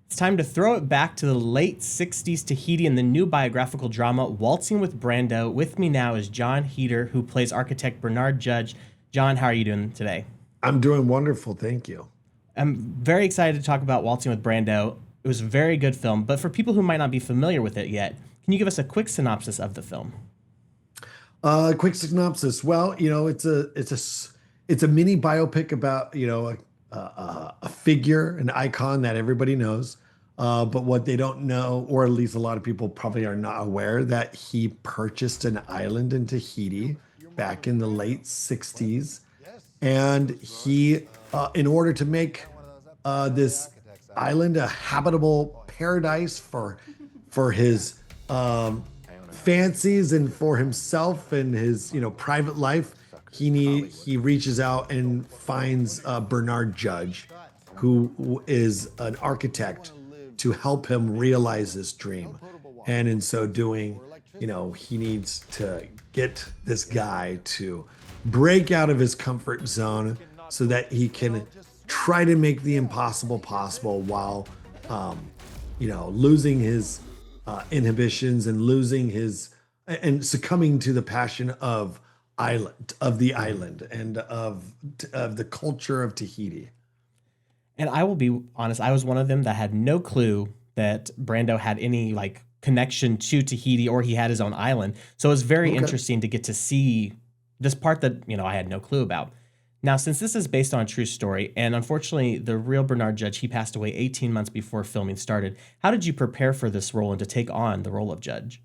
It's time to throw it back to the late 60s Tahiti and the new biographical drama Waltzing with Brando. With me now is Jon Heder, who plays architect Bernard Judge. John, how are you doing today? I'm doing wonderful, thank you. I'm very excited to talk about Waltzing with Brando. It was a very good film, but for people who might not be familiar with it yet, can you give us a quick synopsis of the film? Quick synopsis. Well, it's a mini biopic about a figure, an icon that everybody knows. But what they don't know, or at least a lot of people probably are not aware, that he purchased an island in Tahiti back in the late 60s. And in order to make this island a habitable paradise for his fancies and for himself and his private life, he reaches out and finds Bernard Judge, who is an architect, to help him realize this dream. And in so doing, he needs to get this guy to break out of his comfort zone so that he can try to make the impossible possible while, losing his inhibitions and losing his and succumbing to the passion of the island and of the culture of Tahiti. And I will be honest, I was one of them that had no clue that Brando had any like connection to Tahiti or he had his own island. So it was very Okay. interesting to get to see this part that, I had no clue about. Now, since this is based on a true story, and unfortunately, the real Bernard Judge, he passed away 18 months before filming started. How did you prepare for this role and to take on the role of Judge?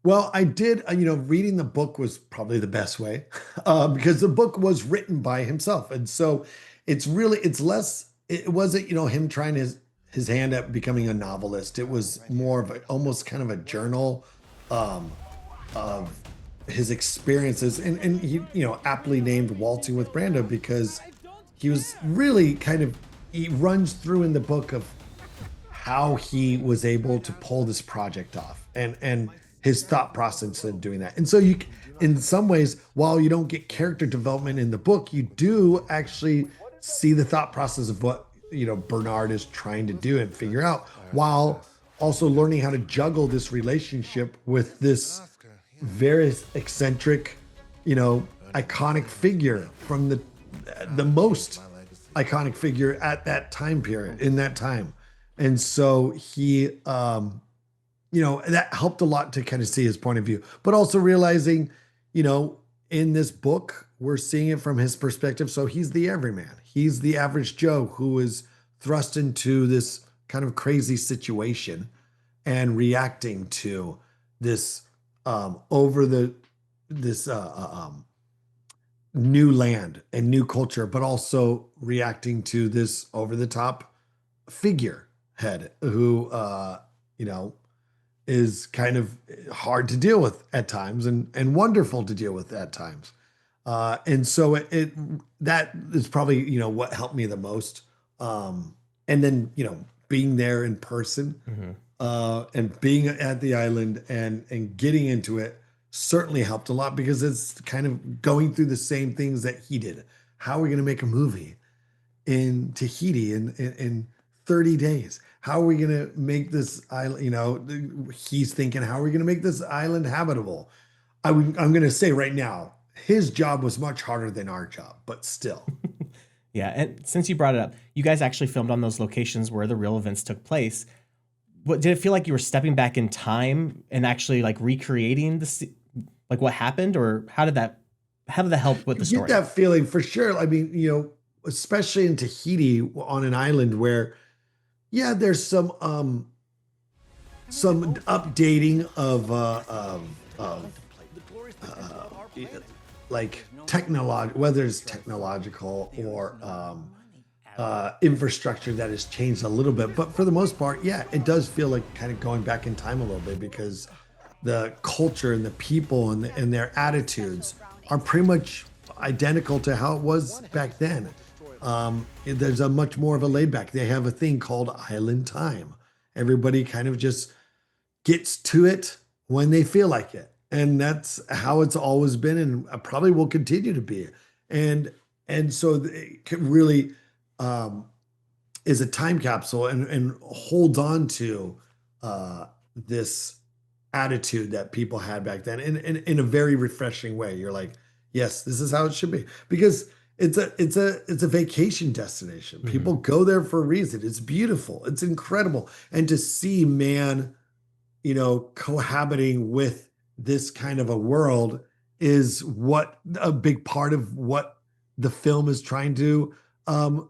Well, I did, reading the book was probably the best way because the book was written by himself. And so it's less, it wasn't, him trying his hand at becoming a novelist. It was more of almost kind of a journal um, of his experiences. And he, aptly named Waltzing with Brando because he was really he runs through in the book of how he was able to pull this project off and his thought process in doing that. And so in some ways, while you don't get character development in the book, you do actually see the thought process of what, Bernard is trying to do and figure out while also learning how to juggle this relationship with this very eccentric, iconic figure from the most iconic figure at that time period in that time. And so that helped a lot to kind of see his point of view, but also realizing, in this book, we're seeing it from his perspective. So he's the everyman. He's the average Joe who is thrust into this kind of crazy situation and reacting to this over this new land and new culture, but also reacting to this over the top figurehead who is kind of hard to deal with at times and wonderful to deal with at times. And so that is probably, what helped me the most. And then, being there in person, Mhm. and being at the island and getting into it certainly helped a lot because it's kind of going through the same things that he did. How are we going to make a movie in Tahiti in 30 days? How are we going to make this island, he's thinking, how are we going to make this island habitable? I'm going to say right now, his job was much harder than our job, but still. Yeah, and since you brought it up, you guys actually filmed on those locations where the real events took place. What did it feel like you were stepping back in time and actually like recreating like what happened, or how did that help with the Get story? that feeling for sure. I mean, especially in Tahiti on an island where, yeah, there's some updating of like technology, whether it's technological or infrastructure that has changed a little bit. But for the most part, yeah, it does feel like kind of going back in time a little bit because the culture and the people and their attitudes are pretty much identical to how it was back then. There's a much more of a laid back. They have a thing called island time. Everybody kind of just gets to it when they feel like it. And that's how it's always been and probably will continue to be. And and so it can really um, is a time capsule and holds on to uh, this attitude that people had back then in a very refreshing way. You're like, yes, this is how it should be because it's a vacation destination. People Mhm. go there for a reason. It's beautiful. It's incredible. And to see man, cohabiting with this kind of a world is what a big part of what the film is trying to um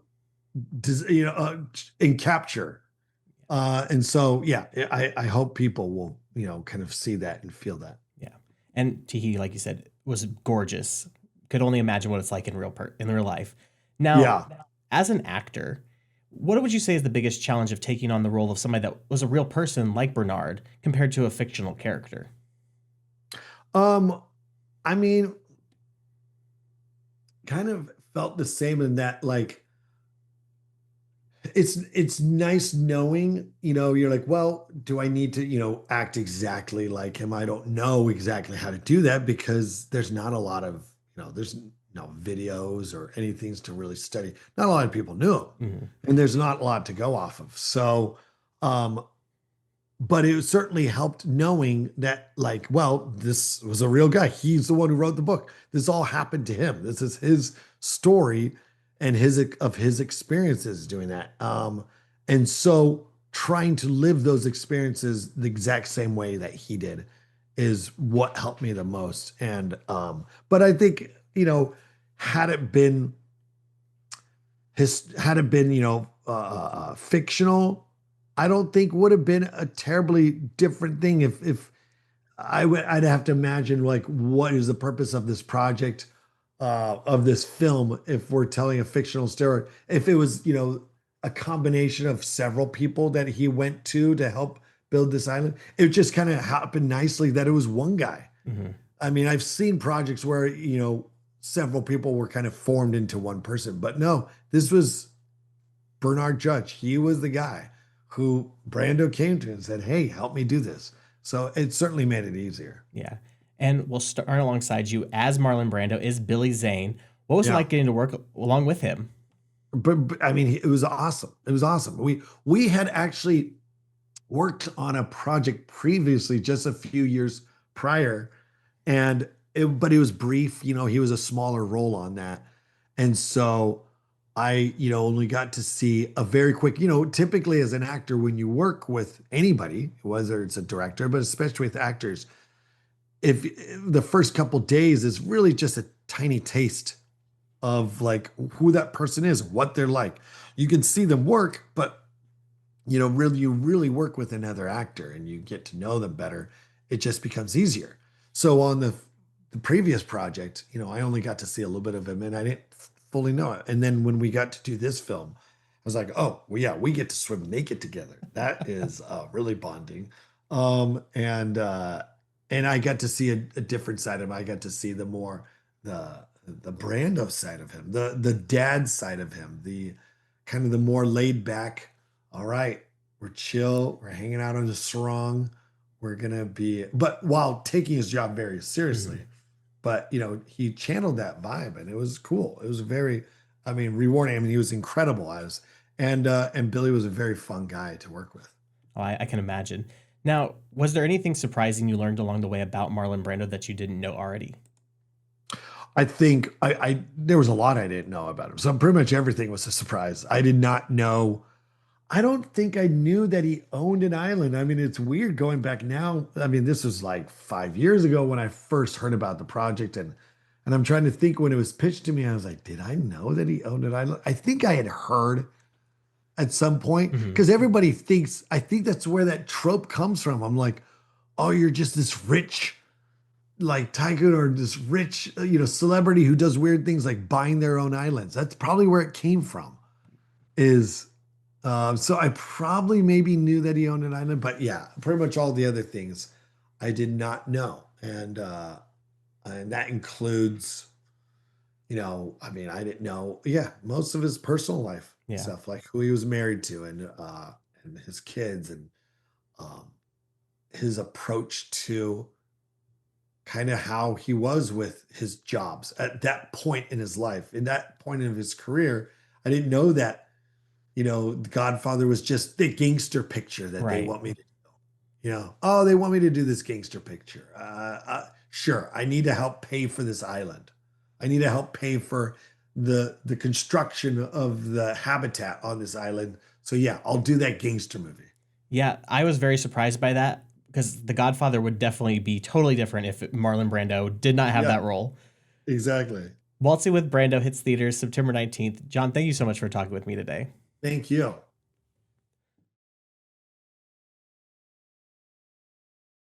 and capture. And so, yeah, I hope people will, kind of see that and feel that. Yeah. And Tahiti, like you said, was gorgeous. Could only imagine what it's like in in real life. Now, Yeah. as an actor, what would you say is the biggest challenge of taking on the role of somebody that was a real person like Bernard compared to a fictional character? Um, I mean, kind of felt the same in that, like, it's nice knowing, you're like, well, do I need to, act exactly like him? I don't know exactly how to do that because there's not a lot of, there's no videos or anything to really study. Not a lot of people knew him, Mhm. and there's not a lot to go off of. So, um, but it certainly helped knowing that, like, well, this was a real guy. He's the one who wrote the book. This all happened to him. This is his story and his experiences doing that. And so trying to live those experiences the exact same way that he did is what helped me the most. And but I think, had it been had it been, fictional, I don't think would have been a terribly different thing. If I'd have to imagine, like, what is the purpose of this project, of this film, if we're telling a fictional story, if it was, a combination of several people that he went to help build this island. It just kind of happened nicely that it was one guy. Mhm. I mean, I've seen projects where, several people were kind of formed into one person, but no, this was Bernard Judge. He was the guy who Brando came to and said, "Hey, help me do this." So it certainly made it easier. Yeah. And we'll start alongside you as Marlon Brando is Billy Zane. What was it Yeah. like getting to work along with him? But I mean, it was awesome. It was awesome. We had actually worked on a project previously, just a few years prior, and but it was brief. He was a smaller role on that, and so I, only got to see a very quick. Typically as an actor, when you work with anybody, whether it's a director, but especially with actors, if the first couple days is really just a tiny taste of, like, who that person is, what they're like. You can see them work, but really, you really work with another actor and you get to know them better. It just becomes easier. So on the previous project, I only got to see a little bit of him and I didn't fully know it. And then when we got to do this film, I was like, oh, well, yeah, we get to swim naked together. That is really bonding. And I got to see a different side of him. I got to see the Brando side of him, the dad side of him, the kind of the more laid back. All right, we're chill, we're hanging out on the sarong, we're gonna be, but while taking his job very seriously. Mhm. But he channeled that vibe, and it was cool. It was very, I mean, rewarding. I mean, he was incredible. And Billy was a very fun guy to work with. Oh, I can imagine. Now, was there anything surprising you learned along the way about Marlon Brando that you didn't know already? I think I there was a lot I didn't know about him. So pretty much everything was a surprise. I did not know. I don't think I knew that he owned an island. I mean, it's weird going back now. I mean, this was like 5 years ago when I first heard about the project, and I'm trying to think when it was pitched to me. I was like, did I know that he owned an island? I think I had heard at some point Mhm. because everybody thinks. I think that's where that trope comes from. I'm like, oh, you're just this rich, like, tycoon or this rich, celebrity who does weird things like buying their own islands. That's probably where it came from. Is So I probably maybe knew that he owned an island, but yeah, pretty much all the other things I did not know, and that includes, I mean, I didn't know, yeah, most of his personal life Yeah. stuff, like who he was married to, and his kids, and um, his approach to kind of how he was with his jobs at that point in his life, in that point of his career. I didn't know that The Godfather was just the gangster picture that they Right. want me to, oh, they want me to do this gangster picture. Sure, I need to help pay for this island. I need to help pay for the construction of the habitat on this island. So yeah, I'll do that gangster movie. Yeah, I was very surprised by that because The Godfather would definitely be totally different if Marlon Brando did not have Yeah, that role. exactly. Waltzing with Brando hits theaters September 19th. John, thank you so much for talking with me today. Thank you.